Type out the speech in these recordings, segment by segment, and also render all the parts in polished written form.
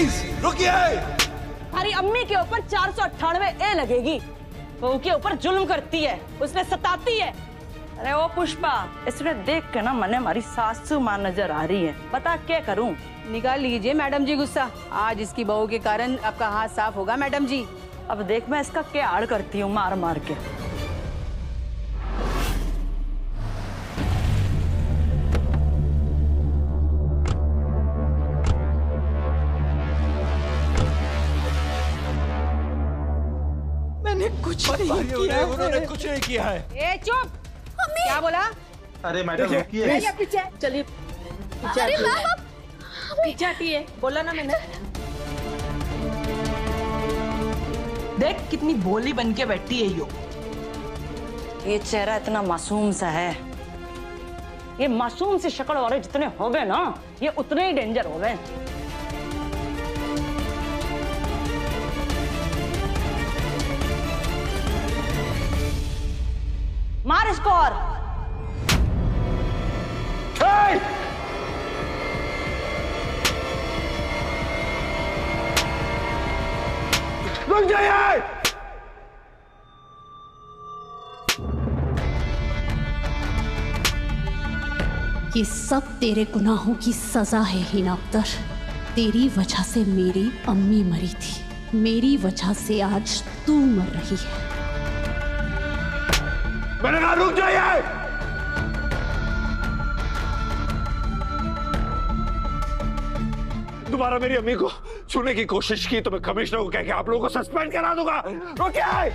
Please रुकिए। हमारी अम्मी के ऊपर 498 लगेगी। बहू के ऊपर जुल्म करती है, उसने सताती है। अरे ओ पुष्पा, इसने देख के ना मैंने हमारी सासू माँ नजर आ रही है। बता क्या करूं? निकाल लीजिए मैडम जी गुस्सा। आज इसकी बहू के कारण आपका हाथ साफ होगा मैडम जी। अब देख मैं इसका क्या आड़ करती हूँ मार मार के। मैंने कुछ नहीं किया। उन्होंने कुछ नहीं किया है। ए चुप, क्या बोला? अरे मैडम रुकिए। पीछे चलिए, पीछे हटिए। बोला ना मैंने। देख कितनी भोली बन के बैठी है यो। ये चेहरा इतना मासूम सा है। ये मासूम सी शक्ल वाले जितने हो गए ना, ये उतने ही डेंजर हो गए। मार इसको और। रुक जाइए। ये सब तेरे गुनाहों की सजा है हिना अख्तर। तेरी वजह से मेरी अम्मी मरी थी, मेरी वजह से आज तू मर रही है। मैंने कहा रुक जाइए। दोबारा मेरी अम्मी को छूने की कोशिश की तो मैं कमिश्नर को कह के आप लोगों को सस्पेंड करा दूंगा। रुकिए।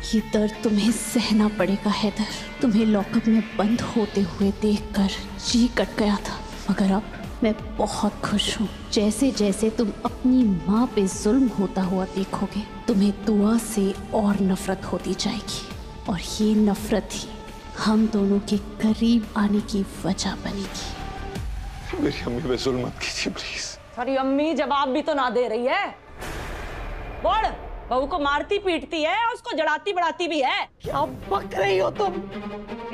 ये दर्द तुम्हें सहना पड़ेगा हैदर। तुम्हें लॉकअप में बंद होते हुए देखकर जी कट गया था, मगर अब मैं बहुत खुश हूँ। जैसे जैसे तुम अपनी माँ पे जुल्म होता हुआ देखोगे, तुम्हें दुआ से और नफरत होती जाएगी, और ये नफरत ही हम दोनों के करीब आने की वजह बनेगी। मेरी अम्मी पे जुल्म मत कीजिए प्लीज। सारी अम्मी जवाब भी तो ना दे रही है। बोल, बहू को मारती पीटती है और उसको जड़ाती बढ़ाती भी है। क्या बक रही हो तुम?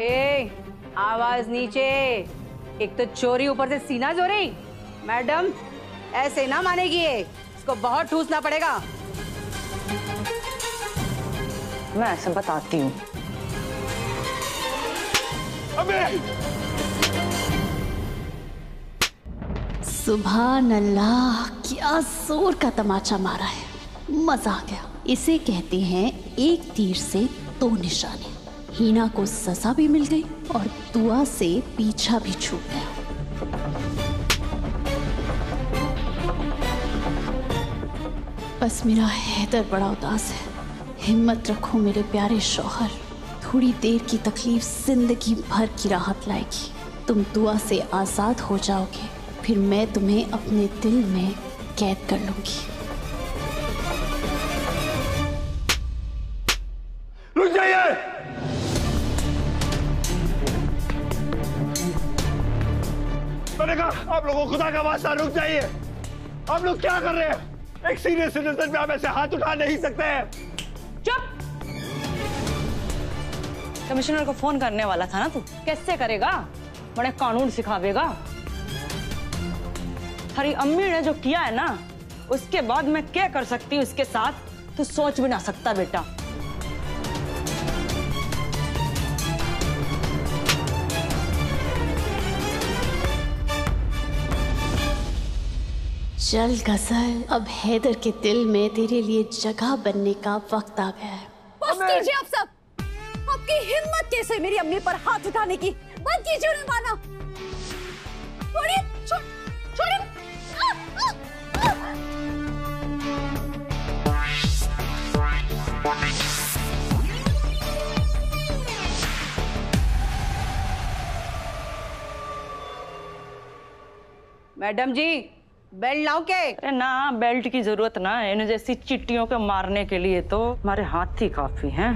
ए, आवाज नीचे। एक तो चोरी, ऊपर से सीना चोरी। मैडम ऐसे ना मानेगी ये, इसको बहुत ठूसना पड़ेगा। मैं ऐसे बताती हूँ। सुभान अल्लाह, क्या जोर का तमाचा मारा है, मजा आ गया। इसे कहते हैं एक तीर से दो निशाने। हिना को सजा भी मिल गई और दुआ से पीछा भी छूट गया। बस मेरा हैदर बड़ा उदास है। हिम्मत रखो मेरे प्यारे शौहर, थोड़ी देर की तकलीफ जिंदगी भर की राहत लाएगी। तुम दुआ से आजाद हो जाओगे, फिर मैं तुम्हें अपने दिल में कैद कर लूंगी। रुक जाइए। मैंने कहा आप लोगों को खुदा का वास्ता रुक जाइए। आप लोग क्या कर रहे हैं? एक सीनियर सिटीजन पे आप ऐसे हाथ उठा नहीं सकते हैं। चुप। कमिश्नर को फोन करने वाला था ना तू, कैसे करेगा? बड़े कानून सिखावेगा। हरी अम्मी ने जो किया है ना, उसके बाद मैं क्या कर सकती हूँ उसके साथ, तू सोच भी ना सकता बेटा। चल गजल, अब हैदर के दिल में तेरे लिए जगह बनने का वक्त आ गया है। बस कीजिए आप सब। आपकी हिम्मत कैसे मेरी अम्मी पर हाथ उठाने की? बंद कीजिए उन्हें मारना। छोड़िए, छोड़िए। मैडम जी बेल्ट लाओ के? अरे ना, बेल्ट की जरूरत ना है। इन जैसी चिट्टियों को मारने के लिए तो हमारे हाथ ही काफी हैं।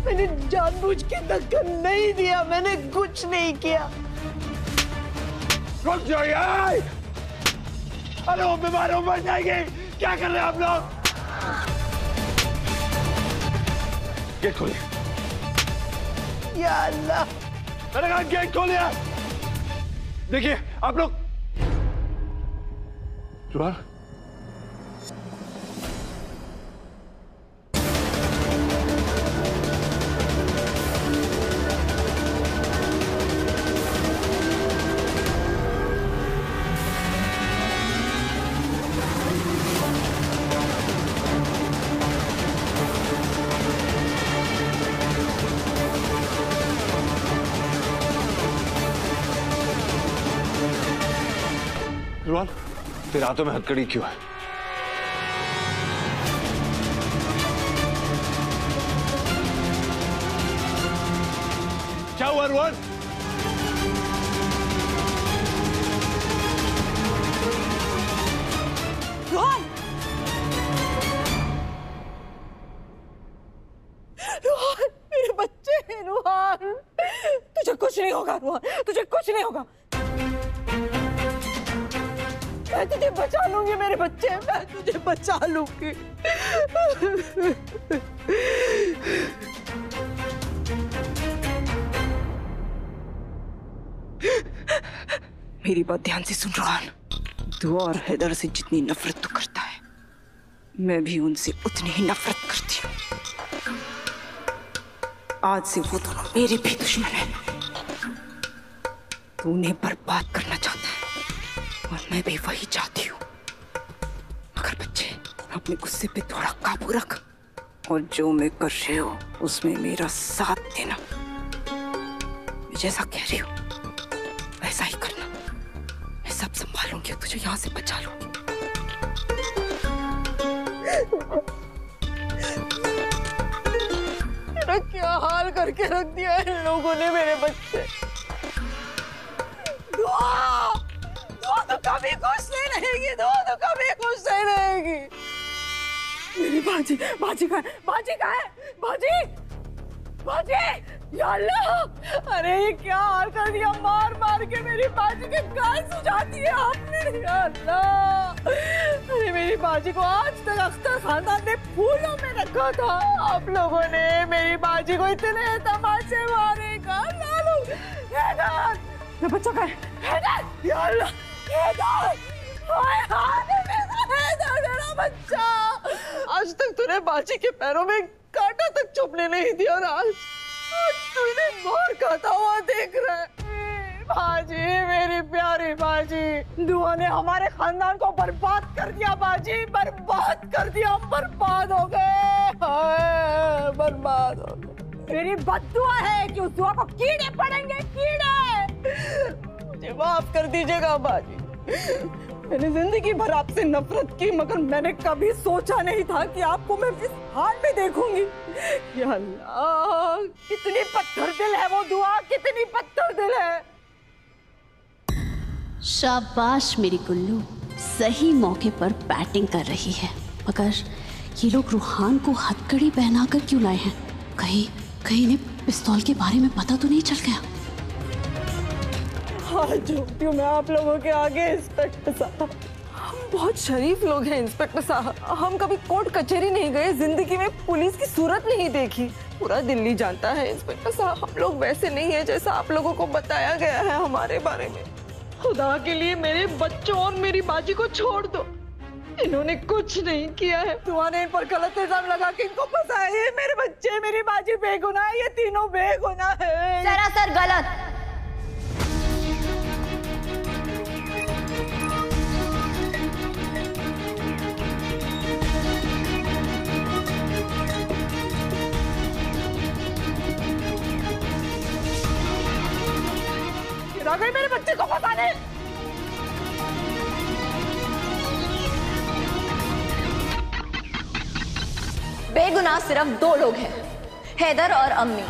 मैंने जानबूझ के धक्का नहीं दिया, मैंने कुछ नहीं किया। रुक जाइए। अरे वो बीमार मर जाएंगे। क्या कर रहे हैं आप लोग? गेट खोलिए। या अल्लाह, मैंने कहा गेट खोलिए। देखिए आप लोग। रुहान, रुहान, तेरे हाथों में हथकड़ी क्यों है? क्या हुआ रुहान? रुहान, रुहान, मेरे बच्चे हैं रुहान। तुझे कुछ नहीं होगा रुहान, तुझे कुछ नहीं होगा। मैं तुझे बचा लूंगी मेरे बच्चे, मैं तुझे बचा लूंगी। मेरी बात ध्यान से सुन रुहान। दुआ और हैदर से जितनी नफरत तू करता है, मैं भी उनसे उतनी ही नफरत करती हूँ। आज से वो दोनों मेरे भी दुश्मन हैं। तू उन्हें बर्बाद करना चाहता है और मैं भी वही चाहती हूँ। मगर बच्चे, अपने गुस्से पे थोड़ा काबू रख और जो मैं कर रहे हो उसमें मेरा साथ देना। मैं जैसा कह रही हूँ वैसा ही करना। मैं सब संभालूंगी, तुझे यहाँ से बचा लूंगी। मेरा क्या हाल करके रख दिया है इन लोगों ने मेरे बच्चे। दुआ तो कभी खुश नहीं रहेगी, तो कभी खुश नहीं रहेगी। मेरी बाजी, बाजी कहाँ है? बाजी कहाँ है? बाजी, बाजी, या अल्लाह! अरे ये क्या हाल कर दिया, मार मार के मेरी बाजी के गाल सुझाती है आपने। या अल्लाह! अरे मेरी बाजी को आज तक अख्तर खानदान ने फूलों में रखा था, आप लोगों ने मेरी बाजी को इतने तमाचे मारे। लालू, हैदर, ये बच्चा कहाँ है? हैदर, या अल्लाह! हैदर, मेरा बच्चा। आज तक तूने बाजी के पैरों में कांटा तक चुभने नहीं दिया और आज तूने मार खाता हुआ देख रहा है। बाजी, मेरी प्यारी बाजी, दुआ ने हमारे खानदान को बर्बाद कर दिया। बाजी, बर्बाद कर दिया, हम बर्बाद हो गए, बर्बाद हो गए। मेरी बद्दुआ है कि उस दुआ को कीड़े पड़ेंगे, कीड़े। मुझे माफ कर दीजिएगा बाजी। मैंने जिंदगी भर आपसे नफरत की, मगर मैंने कभी सोचा नहीं था कि आपको मैं इस हाल में देखूंगी। या अल्लाह, कितनी पत्थर दिल है वो दुआ, कितनी पत्थर दिल है। शाबाश मेरी गुल्लू, सही मौके पर बैटिंग कर रही है। मगर ये लोग रूहान को हथकड़ी पहनाकर क्यों लाए हैं? कहीं इन्हें पिस्तौल के बारे में पता तो नहीं चल गया? हाँ, झूठी हूँ मैं आप लोगों के आगे इंस्पेक्टर साहब। हम बहुत शरीफ लोग हैं इंस्पेक्टर साहब। हम कभी कोर्ट कचहरी नहीं गए, जिंदगी में पुलिस की सूरत नहीं देखी। पूरा दिल्ली जानता है इंस्पेक्टर साहब, हम लोग वैसे नहीं है जैसा आप लोगों को बताया गया है हमारे बारे में। खुदा के लिए मेरे बच्चों और मेरी बाजी को छोड़ दो, इन्होंने कुछ नहीं किया है। तुम्हारे इन पर गलत इल्जाम लगा के इनको फंसाया। ये मेरे बच्चे, मेरी बाजी बेगुनाह है, ये तीनों बेगुनाह है। सरासर गलत। आ गई मेरे बच्चे को फंसाने। बेगुनाह सिर्फ दो लोग हैं, हैदर और अम्मी।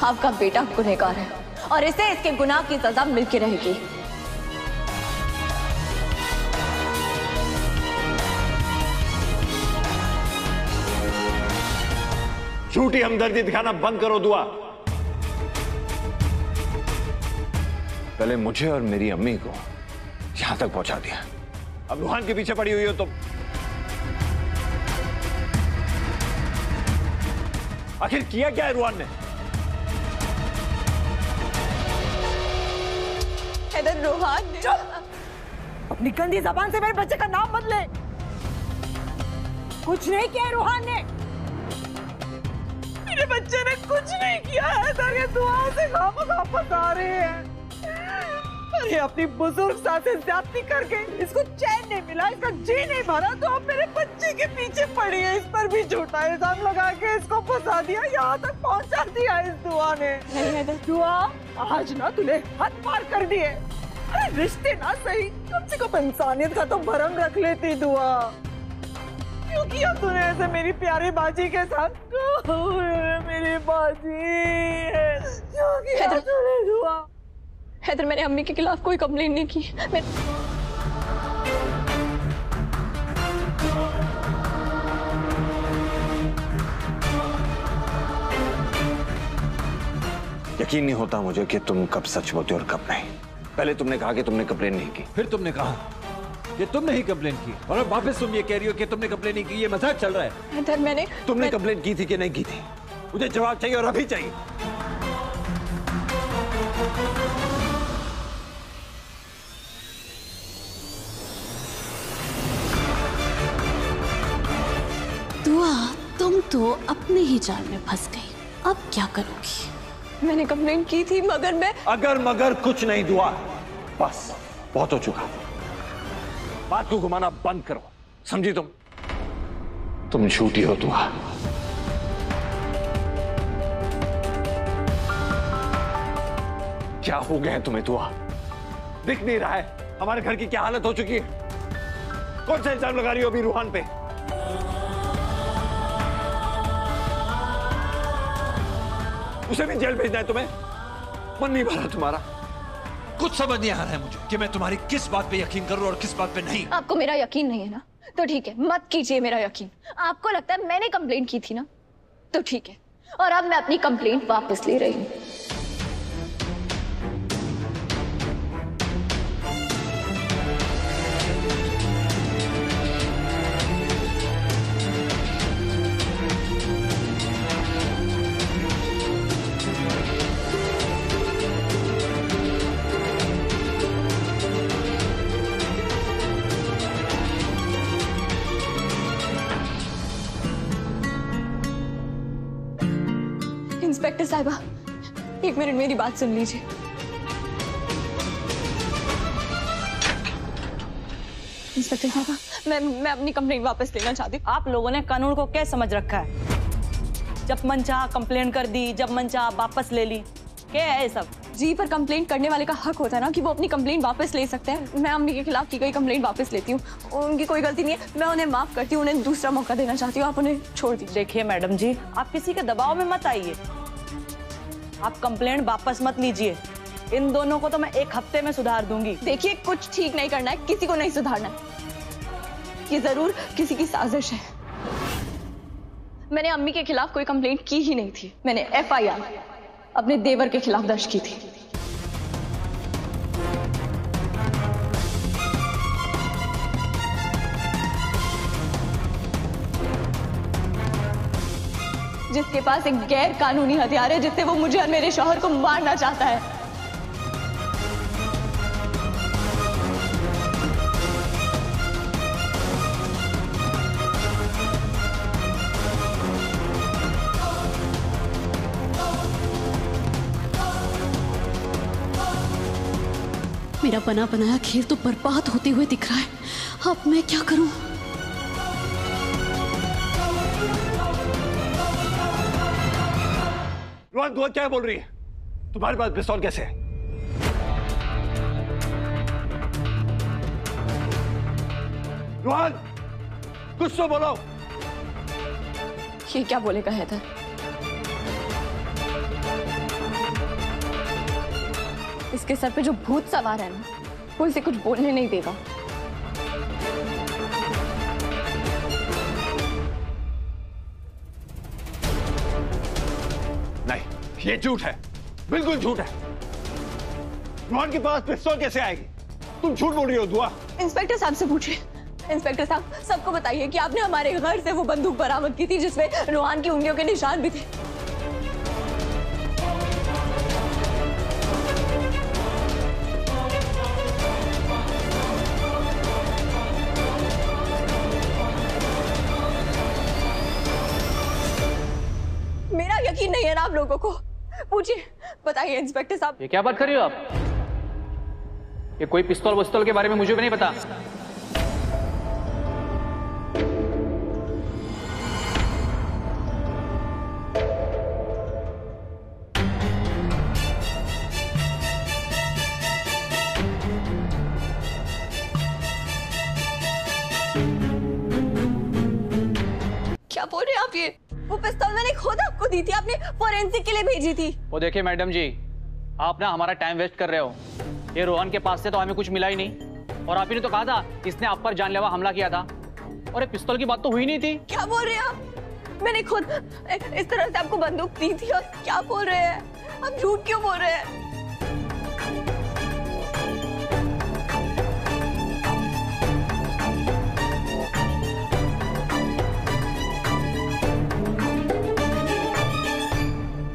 आपका बेटा गुनहगार है और इसे इसके गुनाह की सजा मिलती रहेगी। झूठी हमदर्दी दिखाना बंद करो दुआ। पहले मुझे और मेरी अम्मी को यहां तक पहुंचा दिया, अब रूहान के पीछे पड़ी हुई हो तुम। आखिर किया क्या है रूहान ने? हैदर, रूहान ने अपनी गंदी जबान से मेरे बच्चे का नाम बदले। कुछ नहीं किया रूहान ने, मेरे बच्चे ने कुछ नहीं किया है। ये दुआ से खामखा फंसा रहे हैं। अरे अपनी बुजुर्ग साथ से ज्यादती करके इसको चैन नहीं मिला, इसका जी नहीं भरा, तो अब मेरे बच्चे के पीछे पड़ी है। इस पर भी झूठा इल्जाम लगा के इसको फंसा दिया, यहाँ तक पहुँचा दिया इस दुआ ने। नहीं है दुआ, आज ना तूने हद पार कर दिए। अरे रिश्ते ना सही, कम से कम इंसानियत का तो भरम रख लेती दुआ। क्यों किया तूने ऐसे मेरी प्यारी बाजी के साथ? मेरी बाजी, क्यों किया तूने दुआ? हैदर, मैंने अम्मी के खिलाफ कोई कंप्लेंट नहीं की। यकीन नहीं होता मुझे कि तुम कब सच बोलते हो और कब नहीं। पहले तुमने कहा कि तुमने कंप्लेन नहीं की, फिर तुमने कहा कि तुमने ही कंप्लेन की, और अब वापस तुम ये कह रही हो कि तुमने कंप्लेन नहीं की। ये मजाक चल रहा है। हैदर, तुमने कंप्लेन की थी कि नहीं की थी? मुझे जवाब चाहिए और अभी चाहिए। दुआ, तुम तो अपने ही जाल में फंस गई। अब क्या करोगी? मैंने कंप्लेंट की थी, मगर मैं अगर मगर कुछ नहीं दुआ, बस बहुत हो चुका। बात को घुमाना बंद करो, समझी? तुम झूठी हो दुआ। क्या हो गया है तुम्हें दुआ? दिख नहीं रहा है हमारे घर की क्या हालत हो चुकी है? कौन सा इल्जाम लगा रही हो अभी रूहान पे? उसे भी जेल भेजना है तुम्हें? मन नहीं भरा तुम्हारा? कुछ समझ नहीं आ रहा है मुझे कि मैं तुम्हारी किस बात पे यकीन करूं और किस बात पे नहीं। आपको मेरा यकीन नहीं है ना, तो ठीक है, मत कीजिए मेरा यकीन। आपको लगता है मैंने कंप्लेंट की थी ना, तो ठीक है, और अब मैं अपनी कंप्लेंट वापस ले रही हूँ। इंस्पेक्टर साहिबा, एक मिनट मेरी बात सुन लीजिए। इंस्पेक्टर साहिबा, मैं अपनी कंप्लेंट वापस लेना चाहती हूँ। आप लोगों ने कानून को क्या समझ रखा है? जब मन चाहा कंप्लेन कर दी, जब मन चाहा वापस ले ली, क्या है ये सब? जी, पर कंप्लेंट करने वाले का हक होता है ना कि वो अपनी कंप्लेंट वापस ले सकते हैं। मैं अम्मी के खिलाफ की गई कंप्लेंट वापस लेती हूँ, उनकी कोई गलती नहीं है। मैं उन्हें माफ करती हूँ, उन्हें दूसरा मौका देना चाहती हूँ। आप उन्हें छोड़ दीजिए। देखिए मैडम जी, आप किसी के दबाव में मत आइए। आप कंप्लेंट वापस मत लीजिए। इन दोनों को तो मैं 1 हफ्ते में सुधार दूंगी। देखिए, कुछ ठीक नहीं करना है, किसी को नहीं सुधारना है। ये जरूर किसी की साजिश है। मैंने अम्मी के खिलाफ कोई कंप्लेंट की ही नहीं थी। मैंने FIR अपने देवर के खिलाफ दर्ज की थी। जिसके पास एक गैर कानूनी हथियार है, जिससे वो मुझे और मेरे शौहर को मारना चाहता है। मेरा बना बनाया खेल तो बर्बाद होते हुए दिख रहा है। अब मैं क्या करूं? रोहन, दुआ क्या बोल रही है? तुम्हारे पास पिस्तौल कैसे है? रोहन, कुछ तो बोलो। ये क्या बोलेगा हैदर? इसके सर पे जो भूत सवार है ना, वो इसे कुछ बोलने नहीं देगा। नहीं, ये झूठ है, बिल्कुल झूठ है। रोहन के पास पिस्तौल कैसे आएगी? तुम झूठ बोल रही हो दुआ। इंस्पेक्टर साहब से पूछिए। इंस्पेक्टर साहब, सबको बताइए कि आपने हमारे घर से वो बंदूक बरामद की थी जिसमें रोहान की उंगलियों के निशान भी थे। मेरा यकीन नहीं है ना आप लोगों को। पूछिए, बताइए इंस्पेक्टर साहब। ये क्या बात कर रही हो आप? ये कोई पिस्तौल वस्तौल के बारे में मुझे भी नहीं पता। क्या बोल रहे हैं आप? ये वो पिस्तौल मैंने खुद आपको दी थी, आपने फोरेंसिक के लिए भेजी थी। वो देखिए मैडम जी, आप ना हमारा टाइम वेस्ट कर रहे हो। ये रोहन के पास से तो हमें कुछ मिला ही नहीं, और आप ही ने तो कहा था इसने आप पर जानलेवा हमला किया था, और ये पिस्तौल की बात तो हुई नहीं थी। क्या बोल रहे हैं आप? मैंने खुद इस तरह से आपको बंदूक दी थी, और क्या बोल रहे हैं आप? झूठ क्यों बोल रहे हैं?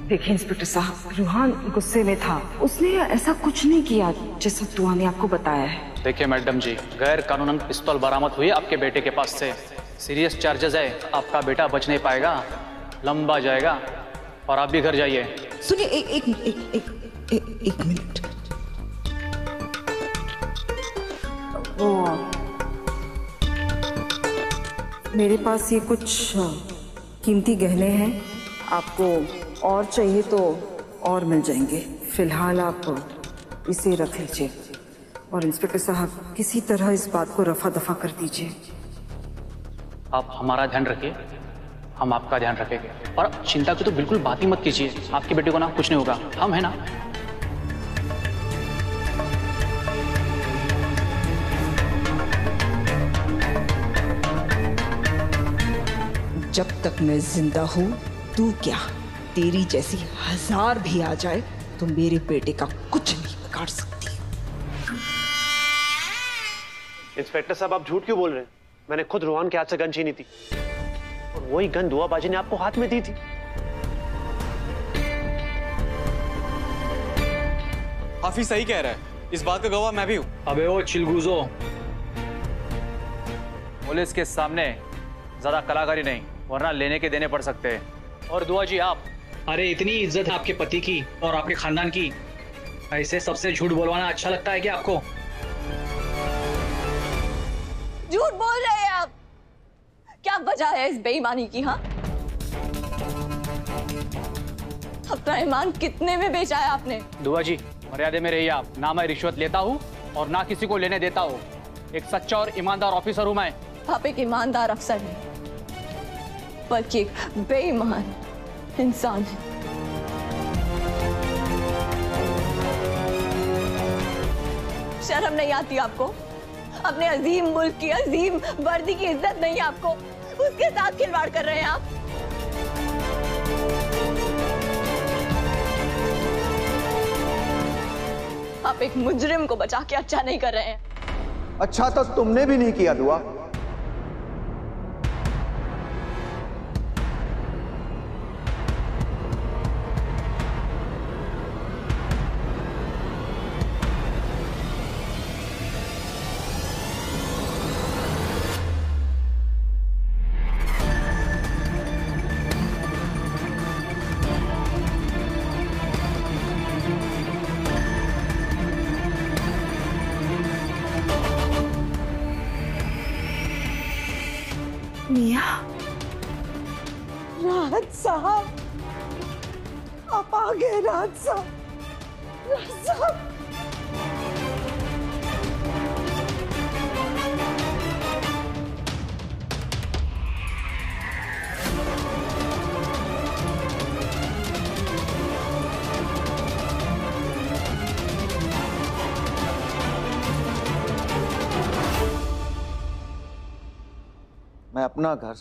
देखिए इंस्पेक्टर साहब, रोहान गुस्से में था, उसने ऐसा कुछ नहीं किया जैसा दुआ ने आपको बताया है। देखिए मैडम जी, गैर कानूनन पिस्तौल बरामद हुई आपके बेटे के पास से, सीरियस चार्जेस है, आपका बेटा बच नहीं पाएगा, लंबा जाएगा, और आप भी घर जाइए। सुनिए, एक मिनट। वो मेरे पास ये कुछ कीमती गहने हैं, आपको और चाहिए तो और मिल जाएंगे। फिलहाल आप इसे रख लीजिए, और इंस्पेक्टर साहब किसी तरह इस बात को रफा दफा कर दीजिए। आप हमारा ध्यान रखिए, हम आपका ध्यान रखेंगे, और चिंता की तो बिल्कुल बात ही मत कीजिए। आपके बेटे को ना कुछ नहीं होगा, हम है ना। जब तक मैं जिंदा हूँ, तू क्या, तेरी जैसी 1000 भी आ जाए तो मेरे बेटे का कुछ नहीं बिगाड़ सकती। इंस्पेक्टर साहब, आप झूठ क्यों बोल रहे हैं? मैंने खुद रोहन के हाथ से गन छीनी थी, और वही गन दुआ बाजी ने आपको हाथ में दी थी। हाफिज सही कह रहा है, इस बात का गवाह मैं भी हूं। अबे ओ चिलगूजो, पुलिस के सामने ज्यादा कलाकारी नहीं, वरना लेने के देने पड़ सकते हैं। और दुआ जी आप, अरे इतनी इज्जत है आपके पति की और आपके खानदान की, ऐसे सबसे झूठ बोलवाना अच्छा लगता है क्या आपको? झूठ बोल रहे हैं आप। क्या वजह है इस बेईमानी की? हाँ, अपना ईमान कितने में बेचा है आपने? दुआ जी, मर्यादे में रहिए आप। ना मैं रिश्वत लेता हूँ और ना किसी को लेने देता हूँ। एक सच्चा और ईमानदार ऑफिसर हूँ मैं। आप एक ईमानदार अफसर नहीं, बल्कि एक बेईमान इंसान है। शर्म नहीं आती आपको? अपने अजीम मुल्क की अजीम वर्दी की इज्जत नहीं है आपको? उसके साथ खिलवाड़ कर रहे हैं आप। आप एक मुजरिम को बचा के अच्छा नहीं कर रहे हैं। अच्छा तो तुमने भी नहीं किया दुआ। राहत साहब, आप आ गए। राहत साहब, राहत साहब। मैं अपना घर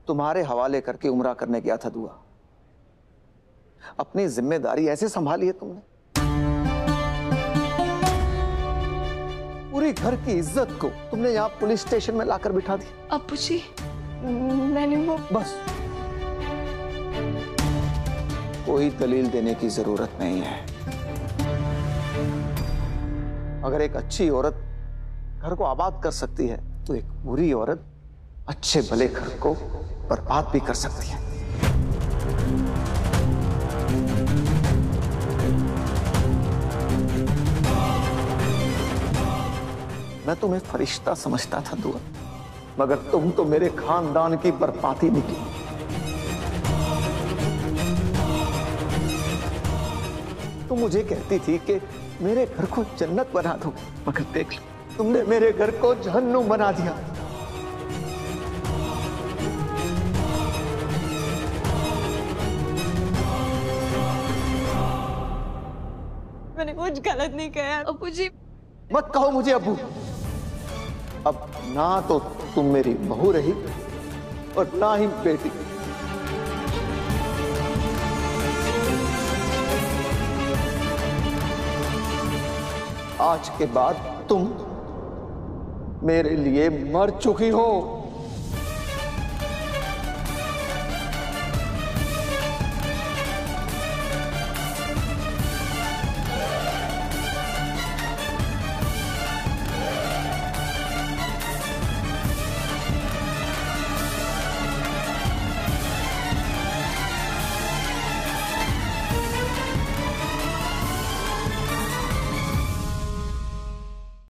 तुम्हारे हवाले करके उम्रा करने गया था दुआ। अपनी जिम्मेदारी ऐसे संभाली है तुमने? पूरी घर की इज्जत को तुमने यहाँ पुलिस स्टेशन में लाकर बिठा दिया। अब्बू जी, मैंने वो बस, कोई दलील देने की जरूरत नहीं है। अगर एक अच्छी औरत घर को आबाद कर सकती है तो एक बुरी औरत अच्छे भले घर को बर्बाद भी कर सकती है। मैं तुम्हें फरिश्ता समझता था दुआ, मगर तुम तो मेरे खानदान की बर्बादी निकली। तुम मुझे कहती थी कि मेरे घर को जन्नत बना दो, मगर देख लो, तुमने मेरे घर को जहन्नुम बना दिया। मैंने कुछ गलत नहीं कहा अब्बू जी। मत कहो मुझे अब्बू। अब ना तो तुम मेरी बहू रही और ना ही बेटी। आज के बाद तुम मेरे लिए मर चुकी हो।